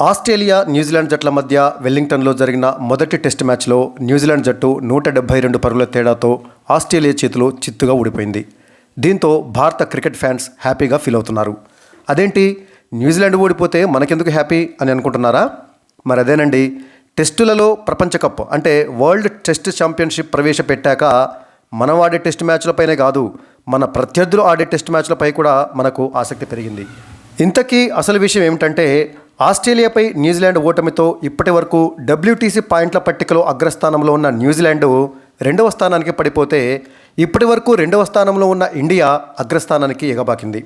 Australia New Zealand జట్ల మధ్య వెల్లింగ్టన్లో జరిగిన మొదటి టెస్ట్ మ్యాచ్లో న్యూజిలాండ్ జట్టు 172 పరుగుల తేడాతో ఆస్ట్రేలియా చేతిలో చిత్తుగా ఊడిపోయింది. దీంతో భారత క్రికెట్ ఫ్యాన్స్ హ్యాపీగా ఫీల్ అవుతున్నారు. అదేంటి, న్యూజిలాండ్ ఓడిపోతే మనకెందుకు హ్యాపీ అని అనుకుంటున్నారా? మరి అదేనండి, టెస్టులలో ప్రపంచ కప్ అంటే వరల్డ్ టెస్ట్ ఛాంపియన్షిప్ ప్రవేశపెట్టాక మనం ఆడే టెస్ట్ మ్యాచ్లపైనే కాదు, మన ప్రత్యర్థులు ఆడే టెస్ట్ మ్యాచ్లపై కూడా మనకు ఆసక్తి పెరిగింది. ఇంతకీ అసలు విషయం ఏమిటంటే, ఆస్ట్రేలియాపై న్యూజిలాండ్ ఓటమితో ఇప్పటి వరకు WTC పాయింట్ల పట్టికలో అగ్రస్థానంలో ఉన్న న్యూజిలాండ్ రెండవ స్థానానికి పడిపోతే, ఇప్పటి వరకు రెండవ స్థానంలో ఉన్న ఇండియా అగ్రస్థానానికి ఎగబాకింది.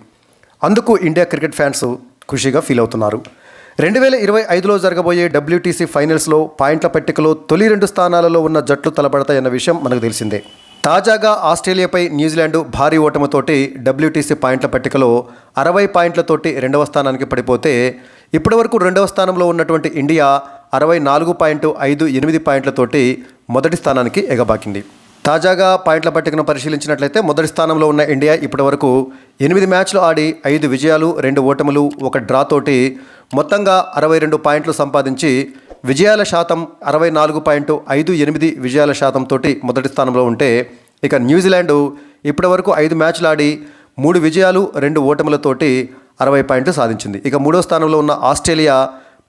అందుకు ఇండియా క్రికెట్ ఫ్యాన్స్ ఖుషిగా ఫీల్ అవుతున్నారు. 2025లో జరగబోయే WTC ఫైనల్స్లో పాయింట్ల పట్టికలో తొలి 2 స్థానాలలో ఉన్న జట్లు తలపడతాయన్న విషయం మనకు తెలిసిందే. తాజాగా ఆస్ట్రేలియాపై న్యూజిలాండ్ భారీ ఓటమితోటి WTC పాయింట్ల పట్టికలో 60 పాయింట్లతోటి రెండవ స్థానానికి పడిపోతే, ఇప్పటివరకు రెండవ స్థానంలో ఉన్నటువంటి ఇండియా 64.58 పాయింట్లతోటి మొదటి స్థానానికి ఎగబాకింది. తాజాగా పాయింట్ల పట్టికను పరిశీలించినట్లయితే మొదటి స్థానంలో ఉన్న ఇండియా ఇప్పటివరకు 8 మ్యాచ్లు ఆడి 5 విజయాలు 2 ఓటములు 1 డ్రా తోటి మొత్తంగా 62 పాయింట్లు సంపాదించి విజయాల శాతం 64.58 విజయాల శాతంతో మొదటి స్థానంలో ఉంటే, ఇక న్యూజిలాండ్ ఇప్పటివరకు 5 మ్యాచ్లు ఆడి 3 విజయాలు 2 ఓటములతోటి 60 పాయింట్లు సాధించింది. ఇక మూడో స్థానంలో ఉన్న ఆస్ట్రేలియా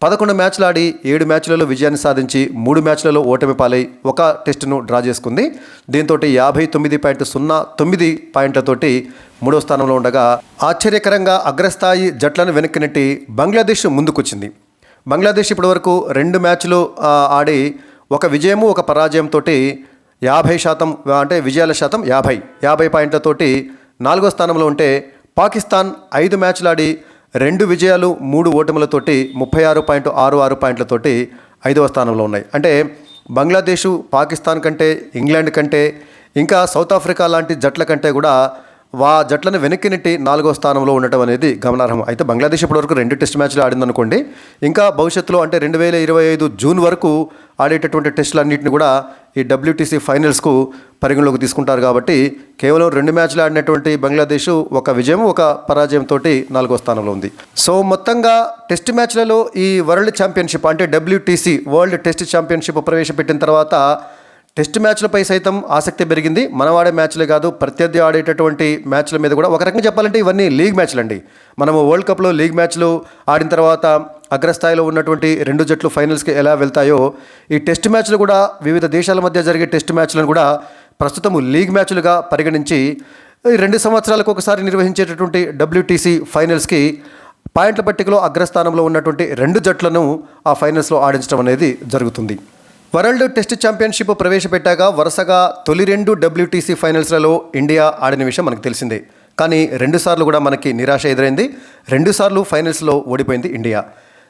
11 మ్యాచ్లు ఆడి 7 మ్యాచ్లలో విజయాన్ని సాధించి 3 మ్యాచ్లలో ఓటమి పాలై 1 టెస్టును డ్రా చేసుకుంది. దీంతో 59.09 పాయింట్లతోటి మూడో స్థానంలో ఉండగా, ఆశ్చర్యకరంగా అగ్రస్థాయి జట్లను వెనక్కి నెట్టి బంగ్లాదేశ్ ముందుకొచ్చింది. బంగ్లాదేశ్ ఇప్పటివరకు 2 మ్యాచ్లు ఆడి 1 విజయము 1 పరాజయంతో 50% అంటే విజయాల శాతం 50 పాయింట్లతోటి 4వ స్థానంలో ఉంటే, పాకిస్తాన్ 5 మ్యాచ్లు ఆడి 2 విజయాలు 3 ఓటములతోటి 36.66 పాయింట్లతోటి 5వ స్థానంలో ఉన్నాయి. అంటే బంగ్లాదేశ్ పాకిస్తాన్ కంటే, ఇంగ్లాండ్ కంటే, ఇంకా సౌత్ ఆఫ్రికా లాంటి జట్ల కంటే కూడా జట్లను వెనక్కి నెట్టి 4వ స్థానంలో ఉండటం అనేది గమనార్హం. అయితే బంగ్లాదేశ్ ఇప్పటివరకు 2 టెస్ట్ మ్యాచ్లు ఆడిందనుకోండి, ఇంకా భవిష్యత్తులో అంటే 2025 జూన్ వరకు ఆడేటటువంటి టెస్టులన్నింటినీ కూడా ఈ WTC ఫైనల్స్కు పరిగణలోకి తీసుకుంటారు. కాబట్టి కేవలం 2 మ్యాచ్లు ఆడినటువంటి బంగ్లాదేశ్ 1 విజయం 1 పరాజయంతో 4వ స్థానంలో ఉంది. సో మొత్తంగా టెస్ట్ మ్యాచ్లలో ఈ వరల్డ్ ఛాంపియన్షిప్ అంటే WTC వరల్డ్ టెస్ట్ ఛాంపియన్షిప్ ప్రవేశపెట్టిన తర్వాత టెస్ట్ మ్యాచ్లపై సైతం ఆసక్తి పెరిగింది. మనం ఆడే మ్యాచ్లే కాదు, ప్రత్యర్థి ఆడేటటువంటి మ్యాచ్ల మీద కూడా. ఒక రకంగా చెప్పాలంటే ఇవన్నీ లీగ్ మ్యాచ్లు అండి. మనము వరల్డ్ కప్లో లీగ్ మ్యాచ్లు ఆడిన తర్వాత అగ్రస్థాయిలో ఉన్నటువంటి 2 జట్లు ఫైనల్స్కి ఎలా వెళ్తాయో, ఈ టెస్ట్ మ్యాచ్లు కూడా వివిధ దేశాల మధ్య జరిగే టెస్ట్ మ్యాచ్లను కూడా ప్రస్తుతం లీగ్ మ్యాచ్లుగా పరిగణించి 2 సంవత్సరాలకు ఒకసారి నిర్వహించేటటువంటి WTC ఫైనల్స్కి పాయింట్ల పట్టికలో అగ్రస్థానంలో ఉన్నటువంటి 2 జట్లను ఆ ఫైనల్స్లో ఆడించడం అనేది జరుగుతుంది. వరల్డ్ టెస్ట్ ఛాంపియన్షిప్ ప్రవేశపెట్టాక వరుసగా తొలి 2 WTC ఫైనల్స్లలో ఇండియా ఆడిన విషయం మనకు తెలిసిందే. కానీ 2 సార్లు కూడా మనకి నిరాశ ఎదురైంది. 2 సార్లు ఫైనల్స్లో ఓడిపోయింది ఇండియా.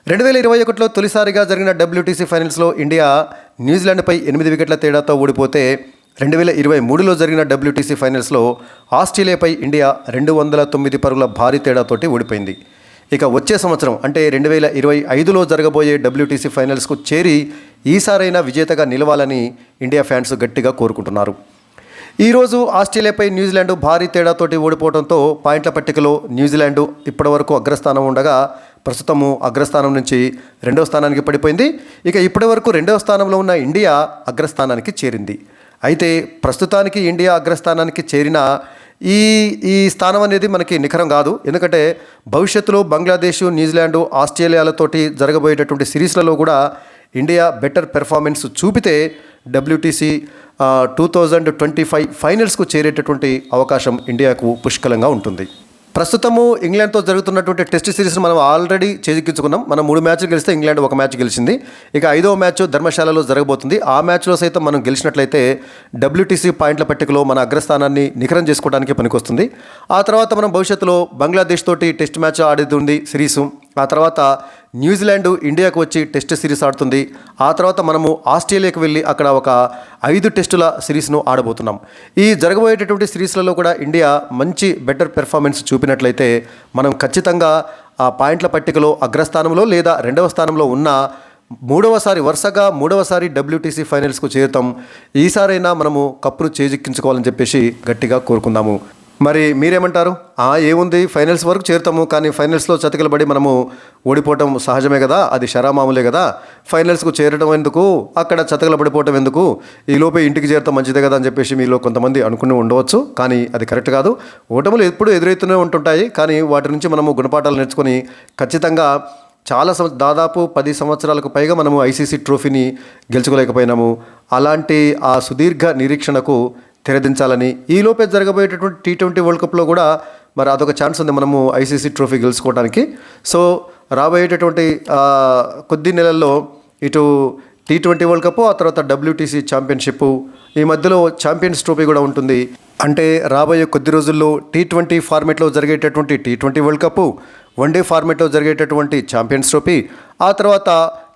2021లో తొలిసారిగా జరిగిన WTC ఫైనల్స్లో ఇండియా న్యూజిలాండ్పై 8 వికెట్ల తేడాతో ఓడిపోతే, 2023లో జరిగిన WTC ఫైనల్స్లో ఆస్ట్రేలియాపై ఇండియా 209 పరుగుల భారీ తేడాతోటి ఓడిపోయింది. ఇక వచ్చే సంవత్సరం అంటే 2025లో జరగబోయే WTC ఫైనల్స్కు చేరి ఈసారైనా విజేతగా నిలవాలని ఇండియా ఫ్యాన్స్ గట్టిగా కోరుకుంటున్నారు. ఈరోజు ఆస్ట్రేలియాపై న్యూజిలాండ్ భారీ తేడాతోటి ఓడిపోవడంతో పాయింట్ల పట్టికలో న్యూజిలాండ్ ఇప్పటివరకు అగ్రస్థానం ఉండగా, ప్రస్తుతము అగ్రస్థానం నుంచి 2వ స్థానానికి పడిపోయింది. ఇక ఇప్పటివరకు 2వ స్థానంలో ఉన్న ఇండియా అగ్రస్థానానికి చేరింది. అయితే ప్రస్తుతానికి ఇండియా అగ్రస్థానానికి చేరిన ఈ స్థానం అనేది మనకి నిఖరం కాదు. ఎందుకంటే భవిష్యత్తులో బంగ్లాదేశ్, న్యూజిలాండ్, ఆస్ట్రేలియాలతోటి జరగబోయేటటువంటి సిరీస్లలో కూడా ఇండియా బెటర్ పెర్ఫార్మెన్స్ చూపితే WTC 2025 ఫైనల్స్కు చేరేటటువంటి అవకాశం ఇండియాకు పుష్కలంగా ఉంటుంది. ప్రస్తుతము ఇంగ్లాండ్తో జరుగుతున్నటువంటి టెస్ట్ సిరీస్ను మనం ఆల్రెడీ చేజిక్కించుకున్నాం. మనం 3 మ్యాచ్లు గెలిస్తే ఇంగ్లాండ్ 1 మ్యాచ్ గెలిచింది. ఇక 5వ మ్యాచ్ ధర్మశాలలో జరగబోతుంది. ఆ మ్యాచ్లో సైతం మనం గెలిచినట్లయితే WTC పాయింట్ల పట్టికలో మన అగ్రస్థానాన్ని నిఖరం చేసుకోవడానికి పనికొస్తుంది. ఆ తర్వాత మనం భవిష్యత్తులో బంగ్లాదేశ్ తోటి టెస్ట్ మ్యాచ్ ఆడేది ఉంది సిరీసు. ఆ తర్వాత న్యూజిలాండ్ ఇండియాకు వచ్చి టెస్ట్ సిరీస్ ఆడుతుంది. ఆ తర్వాత మనము ఆస్ట్రేలియాకు వెళ్ళి అక్కడ ఒక 5 టెస్టుల సిరీస్ను ఆడబోతున్నాం. ఈ జరగబోయేటటువంటి సిరీస్లలో కూడా ఇండియా మంచి బెటర్ పెర్ఫార్మెన్స్ చూపినట్లయితే మనం ఖచ్చితంగా ఆ పాయింట్ల పట్టికలో అగ్రస్థానంలో లేదా 2వ స్థానంలో ఉన్న వరుసగా మూడవసారి WTC ఫైనల్స్కు చేరుతాం. ఈసారైనా మనము కప్పును చేజిక్కించుకోవాలని చెప్పేసి గట్టిగా కోరుకుందాము. మరి మీరేమంటారు? ఏముంది, ఫైనల్స్ వరకు చేరుతాము, కానీ ఫైనల్స్లో చతికిలబడి మనము ఓడిపోవటం సహజమే కదా, అది షరామామూలే కదా, ఫైనల్స్కు చేరడం ఎందుకు, అక్కడ చతికిలబడిపోవటం ఎందుకు, ఈ లోపే ఇంటికి చేరటం మంచిదే కదా అని చెప్పేసి మీలో కొంతమంది అనుకుని ఉండవచ్చు. కానీ అది కరెక్ట్ కాదు. ఓటములు ఎప్పుడూ ఎదురవుతూనే ఉంటుంటాయి, కానీ వాటి నుంచి మనము గుణపాఠాలు నేర్చుకొని ఖచ్చితంగా దాదాపు 10 సంవత్సరాలకు పైగా మనము ఐసీసీ ట్రోఫీని గెలుచుకోలేకపోయినాము. అలాంటి ఆ సుదీర్ఘ నిరీక్షణకు తెరదించాలని, ఈలోపే జరగబోయేటటువంటి T20 వరల్డ్ కప్లో కూడా మరి అదొక ఛాన్స్ ఉంది మనము ఐసీసీ ట్రోఫీ గెలుచుకోవడానికి. సో రాబోయేటటువంటి కొద్ది నెలల్లో ఇటు T20 వరల్డ్ కప్, ఆ తర్వాత WTC ఛాంపియన్షిప్, ఈ మధ్యలో ఛాంపియన్స్ ట్రోఫీ కూడా ఉంటుంది. అంటే రాబోయే కొద్ది రోజుల్లో T20 ఫార్మేట్లో జరిగేటటువంటి T20 వరల్డ్ కప్, వన్డే ఫార్మేట్లో జరిగేటటువంటి ఛాంపియన్స్ ట్రోఫీ, ఆ తర్వాత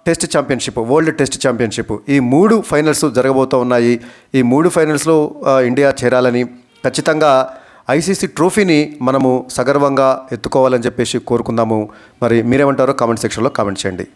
test championship, world test championship, ఈ 3 ఫైనల్స్ జరగబోతూ ఉన్నాయి. ఈ 3 ఫైనల్స్లో ఇండియా చేరాలని, ఖచ్చితంగా ఐసీసీ ట్రోఫీని మనము సగర్వంగా ఎత్తుకోవాలని చెప్పేసి కోరుకుందాము. మరి మీరేమంటారో కామెంట్ సెక్షన్లో కామెంట్ చేయండి.